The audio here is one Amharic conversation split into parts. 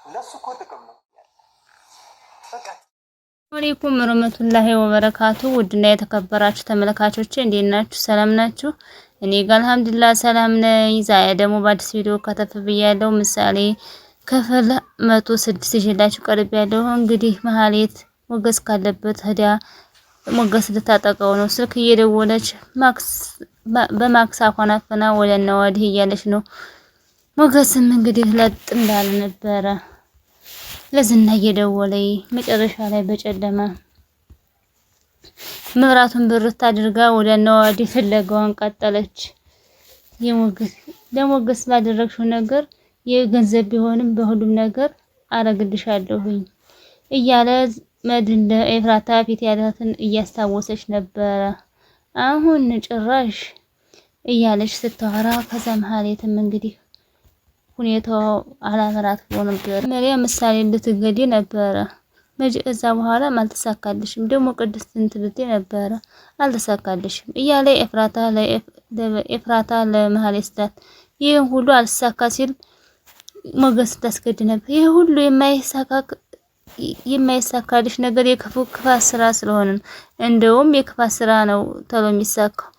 ለሱ እኮ ጥቅም ነው። ወአለይኩም ወራህመቱላሂ ወበረካቱ። ውድና የተከበራችሁ ተመልካቾቼ እንዴት ናችሁ? ሰላም ናችሁ? እኔ ጋር አልሐምዱሊላህ ሰላም ነኝ። ዛሬ ደግሞ በአዲስ ቪዲዮ ከተፍ ብያለሁ። ምሳሌ ክፍል 106 ይዤላችሁ ቀርቤያለሁ። እንግዲህ መሀሌት ሞገስ ካለበት ሄዳ ሞገስ ልታጠቃው ነው። ስልክ እየደወለች በማክስ አፏን አፍና ወዲያና ወዲህ እያለች ነው። ሞገስም እንግዲህ ለጥ እንዳለ ነበረ ለዝና እየደወለይ መጨረሻ ላይ በጨለማ መብራቱን ብርት አድርጋ ወዲያና ወዲህ ፍለጋዋን ቀጠለች። ለሞገስ ባደረግሽው ነገር የገንዘብ ቢሆንም በሁሉም ነገር አረግልሻለሁኝ እያለ መድን ለኤፍራታ ፊት ያላትን እያስታወሰች ነበረ። አሁን ጭራሽ እያለች ስታወራ ከዛ መሀሌትም እንግዲህ ሁኔታው አላመራት ብሎ ነበር። መሪያ ምሳሌ ልትገዲ ነበረ እዛ በኋላ አልተሳካልሽም፣ ደግሞ ቅድስት እንትልት ነበረ አልተሳካልሽም እያለ ኤፍራታ ለመሀሌት ስላት ይሄን ሁሉ አልተሳካ ሲል ሞገስ ታስገድ ነበር። ይሄ ሁሉ የማይሳካልሽ ነገር የክፋት ስራ ስለሆነ እንደውም የክፋት ስራ ነው ተሎ የሚሳካው።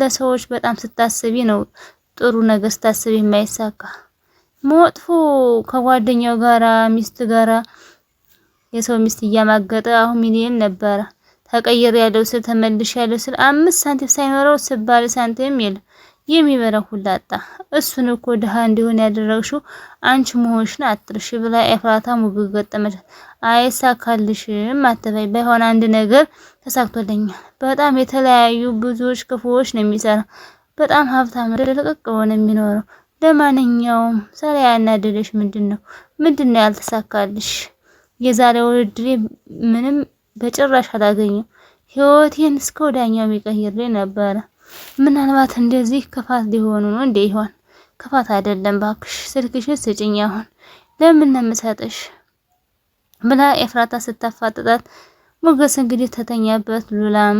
ለሰዎች በጣም ስታስቢ ነው ጥሩ ነገር ስታስቢ የማይሳካ። መጥፎ ከጓደኛው ጋራ ሚስት ጋራ የሰው ሚስት እያማገጠ አሁን ሚሊየን ነበረ ተቀየር ያለው ስል ተመልሽ ያለው ስል 5 ሳንቲም ሳይኖረው ስባል ሳንቲም የለም የሚበላው ሁሉ አጣ። እሱን እኮ ድሃ እንዲሆን ያደረግሽው አንቺ መሆንሽን አትርሽ ብላ ኤፍራታ ሙግት ገጠመች። አይሳካልሽም አትበይ፣ ባይሆን አንድ ነገር ተሳክቶልኛል። በጣም የተለያዩ ብዙዎች ክፉዎች ነው የሚሰራ፣ በጣም ሀብታም ደልቀቅ ሆነ የሚኖረው። ለማንኛውም ሰላ ያናደደሽ ምንድነው ያልተሳካልሽ? የዛሬው እድሌ ምንም በጭራሽ አላገኘው፣ ህይወቴን እስከ ወዳኛው የሚቀይርልኝ ነበረ። ምናልባት እንደዚህ ክፋት ሊሆኑ ነው እንዴ? ይሆን ክፋት አይደለም ባክሽ፣ ስልክሽን ስጭኝ አሁን። ለምን ነው የምሰጥሽ ብላ ኤፍራታ ስታፋጥጣት ሞገስ እንግዲህ ተተኛበት። ሉላም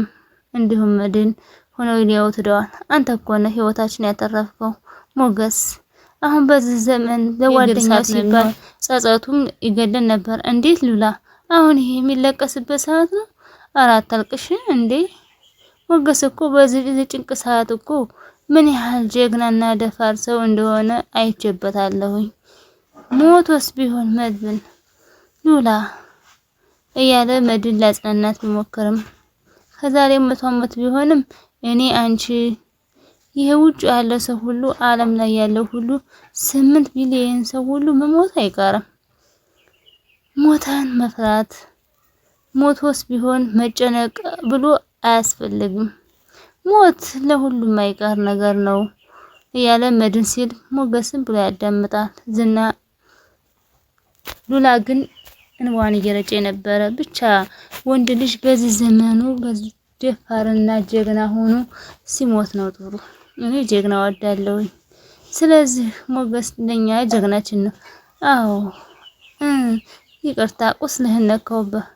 እንዲሁም መድን ሆነው ሊያዩት ሄደዋል። አንተ እኮ ነህ ህይወታችን ያተረፍከው ሞገስ። አሁን በዚህ ዘመን ለጓደኛው ሲባል ጸጸቱም ይገደል ነበር። እንዴት ሉላ፣ አሁን ይሄ የሚለቀስበት ሰዓት ነው? አራት አልቅሽ እንዴ! ሞገስ እኮ በዚህ ጭንቅ ሰዓት እኮ ምን ያህል ጀግናና ደፋር ሰው እንደሆነ አይቼበታለሁኝ። ሞቶስ ቢሆን መድብን ሉላ እያለ መድን ላጽናናት ቢሞክርም ከዛሬ 100 ዓመት ቢሆንም እኔ አንቺ ይሄ ውጭ ያለ ሰው ሁሉ ዓለም ላይ ያለው ሁሉ 8 ቢሊዮን ሰው ሁሉ መሞት አይቀርም። ሞታን መፍራት ሞቶስ ቢሆን መጨነቅ ብሎ አያስፈልግም። ሞት ለሁሉም አይቀር ነገር ነው እያለ መድን ሲል ሞገስን ብሎ ያዳምጣል። ዝና ሉላ ግን እንዋን እየረጨ ነበረ። ብቻ ወንድ ልጅ በዚህ ዘመኑ በዚህ ደፋርና ጀግና ሆኖ ሲሞት ነው ጥሩ። እኔ ጀግና ወዳለሁ። ስለዚህ ሞገስ ለኛ ጀግናችን ነው። አዎ ይቅርታ ቁስልህን ነካውበት።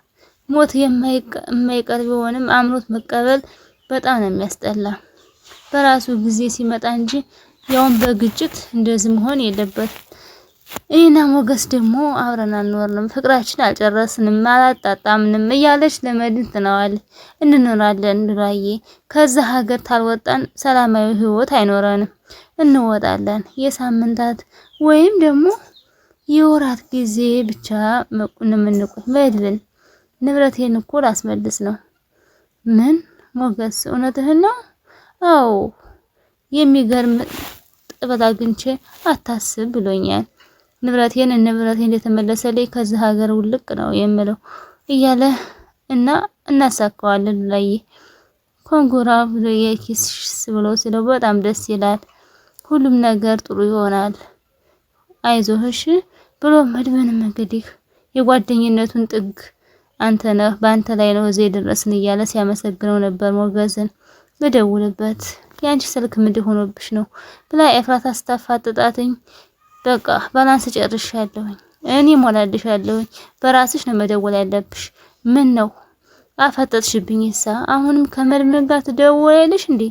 ሞት የማይቀር ቢሆንም አምሮት መቀበል በጣም ነው የሚያስጠላ። በራሱ ጊዜ ሲመጣ እንጂ ያውን በግጭት እንደዚህ መሆን የለበት። እኔና ሞገስ ደግሞ አብረን አንኖርንም፣ ፍቅራችን አልጨረስንም፣ አላጣጣምንም እያለች ለመድን ትነዋለች። እንኖራለን ሉላዬ፣ ከዛ ሀገር ታልወጣን ሰላማዊ ህይወት አይኖረንም። እንወጣለን፣ የሳምንታት ወይም ደግሞ የወራት ጊዜ ብቻ ምንቆይ። መድብን ንብረቴን እኮ ላስመልስ ነው። ምን ሞገስ እውነትህን ነው? አዎ የሚገርም ጥበብ አግኝቼ አታስብ ብሎኛል። ንብረቴን እንደተመለሰልኝ ከዚህ ሀገር ውልቅ ነው የምለው እያለ እናሳካዋለን ላይ ኮንጎራ ብሎ የኪስስ ብሎ ሲለው በጣም ደስ ይላል። ሁሉም ነገር ጥሩ ይሆናል አይዞህሽ ብሎ መድብንም እንግዲህ የጓደኝነቱን ጥግ አንተ ነህ፣ በአንተ ላይ ነው እዚህ ድረስን እያለ ሲያመሰግነው ነበር። ሞገስን ልደውልበት ያንቺ ስልክ ምንድን ሆኖብሽ ነው ብላ ኤፍራታ ስታፋጥጣትኝ በቃ ባላንስ ጨርሻለሁኝ፣ እኔ ሞላልሻለሁኝ፣ በራስሽ ነው መደወል ያለብሽ። ምን ነው አፈጠጥሽብኝ? አሁንም ከመድብን ጋር ትደውያለሽ እንዴ?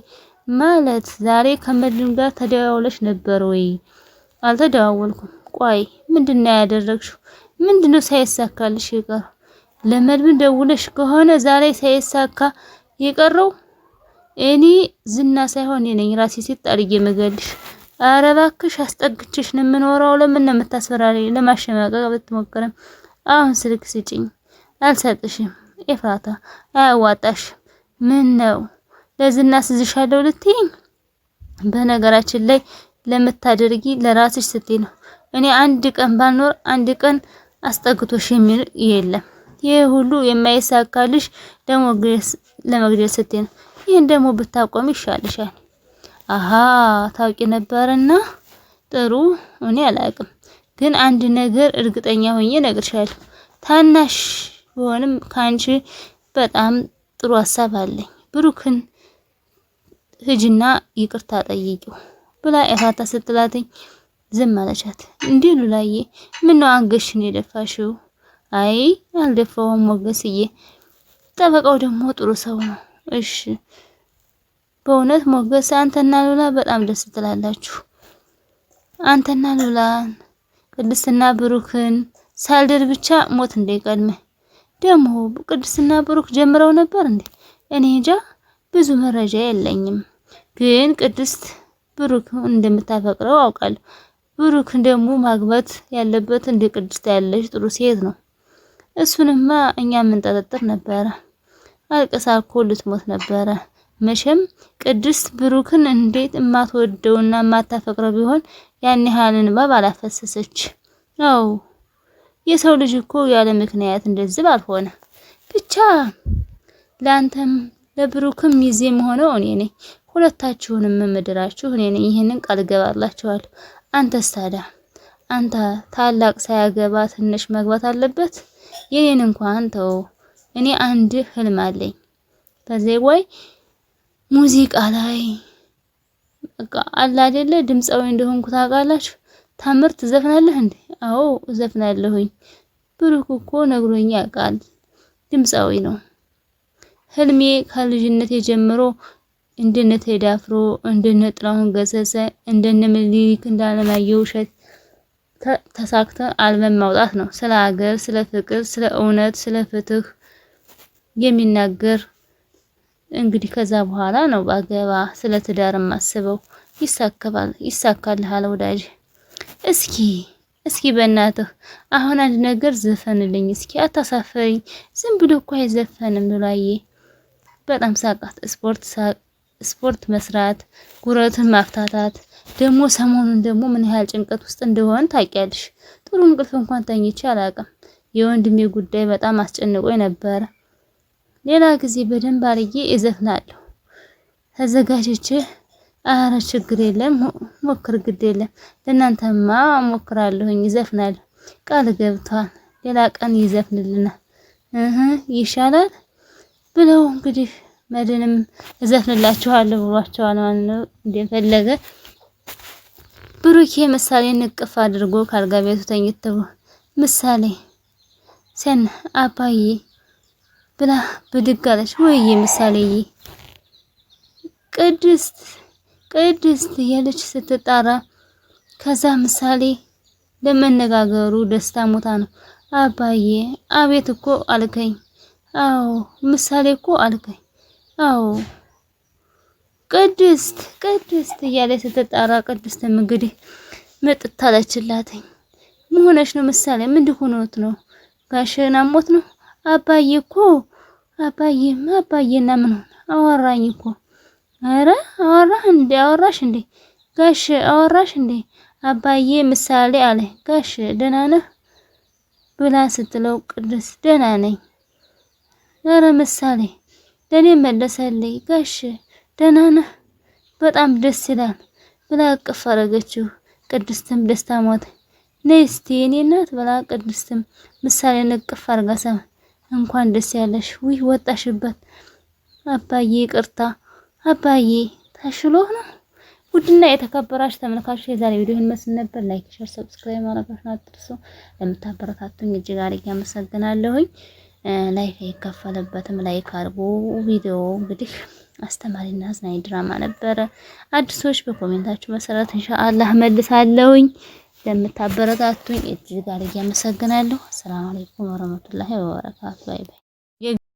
ማለት ዛሬ ከመድብን ጋር ተደዋውለሽ ነበር ወይ? አልተደዋወልኩም። ቆይ ምንድነው ያደረግሽው? ምንድነው ሳይሳካልሽ ይቀር? ለመድብን ደውለሽ ከሆነ ዛሬ ሳይሳካ የቀረው እኔ ዝና ሳይሆን እኔ ነኝ ራሴ ሲጣልዬ መገልሽ። ኧረ እባክሽ አስጠግቼሽ ነው የምኖረው። ለምን ነው የምታስፈራሪኝ? ለማሸማቀቅ ብትሞክርም አሁን ስልክ ስጪኝ። አልሰጥሽም ኤፍራታ፣ አያዋጣሽ። ምን ነው ለዝና ስዝሻለሁ ልትይኝ? በነገራችን ላይ ለምታደርጊ ለራስሽ ስትይ ነው። እኔ አንድ ቀን ባልኖር አንድ ቀን አስጠግቶሽ የሚል የለም። ይሄ ሁሉ የማይሳካልሽ ለመግደል ስትይ ነው። ይሄን ደግሞ ብታቆም ይሻልሻል። አሃ ታውቂ ነበርና ጥሩ። እኔ አላውቅም፣ ግን አንድ ነገር እርግጠኛ ሆኜ እነግርሻለሁ። ታናሽ ቢሆንም ካንቺ በጣም ጥሩ ሀሳብ አለኝ። ብሩክን ሂጂና ይቅርታ ጠይቂው ብላ ኤፍራታ ስትላትኝ ዝም አለቻት። እንዴ ሉላዬ ምን ነው አንገሽን የደፋሽው? አይ አልደፋውም ሞገስዬ፣ ጠበቃው ደግሞ ጥሩ ሰው ነው። እሺ በእውነት ሞገስ አንተና ሉላ በጣም ደስ ትላላችሁ። አንተና ሉላን ቅድስትና ብሩክን ሳልደር ብቻ ሞት እንደቀድመ ደግሞ ቅድስትና ብሩክ ጀምረው ነበር እንዴ? እኔ እንጃ ብዙ መረጃ የለኝም፣ ግን ቅድስት ብሩክ እንደምታፈቅረው አውቃለሁ። ብሩክ ደግሞ ማግባት ያለበት እንደ ቅድስት ያለች ጥሩ ሴት ነው። እሱንማ እኛ የምንጠረጥር ነበረ። አልቀሳ እኮ ልትሞት ነበረ። መቼም ቅድስት ብሩክን እንዴት የማትወደውና የማታፈቅረው ቢሆን ያን ያህል እንባ ባላፈሰሰች። አው የሰው ልጅ እኮ ያለ ምክንያት እንደዚህ ባልሆነ። ብቻ ላንተም ለብሩክም ሚዜ መሆነው እኔ ነኝ። ሁለታችሁንም ምድራችሁ እኔ ነኝ። ይሄንን ቃል ገባላችኋለሁ። አንተስ ታዲያ አንተ ታላቅ ሳያገባ ትንሽ መግባት አለበት? የኔን እንኳን ተው። እኔ አንድ ህልም አለኝ። ከዚህ ወይ ሙዚቃ ላይ በቃ አለ አይደለ ድምጻዊ እንደሆንኩ ታውቃላችሁ። ታምር ትዘፍናለህ እንዴ? አዎ እዘፍናለሁኝ። ብሩክ እኮ ነግሮኝ ያውቃል። ድምጻዊ ነው። ህልሜ ከልጅነቴ ጀምሮ እንደነ ቴዲ አፍሮ፣ እንደነ ጥላሁን ገሰሰ፣ እንደነ ምኒልክ፣ እንዳለማየሁ እሸት ተሳክተ አልበም ማውጣት ነው። ስለ ሀገር፣ ስለ ፍቅር፣ ስለ እውነት፣ ስለ ፍትህ የሚናገር እንግዲህ ከዛ በኋላ ነው ባገባ ስለ ትዳር ማስበው። ይሳካልሃል ወዳጅ። እስኪ በእናትህ አሁን አንድ ነገር ዘፈንልኝ እስኪ፣ አታሳፈኝ። ዝም ብሎ እኮ አይዘፈንም ሉላዬ። በጣም ሳቃት። ስፖርት መስራት፣ ጉረትን ማፍታታት፣ ደግሞ ሰሞኑን ደግሞ ምን ያህል ጭንቀት ውስጥ እንደሆነ ታውቂያለሽ። ጥሩ እንቅልፍ እንኳን ተኝቼ አላውቅም። የወንድሜ ጉዳይ በጣም አስጨንቆኝ ነበረ። ሌላ ጊዜ በደንብ አርጌ እዘፍናለሁ ተዘጋጅቼ። አረ ችግር የለም ሞክር፣ ግድ የለም ለእናንተማ ሞክራለሁኝ፣ እዘፍናለሁ። ቃል ገብቷል። ሌላ ቀን ይዘፍንልናል ይሻላል ብለው እንግዲህ መድንም እዘፍንላችኋለሁ ብሏቸዋል ማለት ነው። እንደፈለገ ብሩኬ ምሳሌ ንቅፍ አድርጎ ካልጋ ቤቱ ተኝተው ምሳሌ ሰን አባዬ ብላ ብድግ አለች። ወይዬ ምሳሌዬ ቅድስት እያለች ስትጣራ፣ ከዛ ምሳሌ ለመነጋገሩ ደስታ ሞታ ነው። አባዬ አቤት እኮ አልከኝ። አዎ ምሳሌ እኮ አልከኝ። አዎ ቅድስት እያለች ስትጣራ፣ ቅድስትም እንግዲህ መጥታ አለችላትኝ። ምን ሆነሽ ነው ምሳሌ? ምን ሆኖት ነው? ጋሽና ሞት ነው? አባዬና ምን ሆነ? አወራኝ እኮ። አረ አወራሽ እንዴ ጋሽ? አወራሽ እንዴ አባዬ ምሳሌ አለ። ጋሽ ደህና ነህ ብላ ስትለው፣ ቅድስት ደህና ነኝ። አረ ምሳሌ ለኔ መለሰልኝ። ጋሽ ደህና ነህ? በጣም ደስ ይላል ብላ እቅፍ አረገችው። ቅድስትም ደስታ ሞተ። ነይ እስቲ የኔ እናት ብላ ቅድስትም ምሳሌን እቅፍ አርጋ ሰማ። እንኳን ደስ ያለሽ። ውይ ወጣሽበት። አባዬ ይቅርታ አባዬ ታሽሎህ ነው? ውድና የተከበራችሁ ተመልካቾች የዛሬ ቪዲዮ ይህን መስል ነበር። ላይክ፣ ሼር፣ ሰብስክራይብ ማድረጋችሁን አትርሱ። ለምታበረታቱኝ እጅግ አድርጌ አመሰግናለሁኝ። ላይክ አይከፈልበትም። ላይክ አድርጉ። ቪዲዮ እንግዲህ አስተማሪና አዝናኝ ድራማ ነበረ። አዲሶች በኮሜንታችሁ መሰረት ኢንሻአላህ መልሳለሁኝ። ለምታበረታቱኝ እጅግ አድርጌ አመሰግናለሁ። ሰላም አለይኩም ወራህመቱላሂ ወበረካቱ። ባይ ባይ።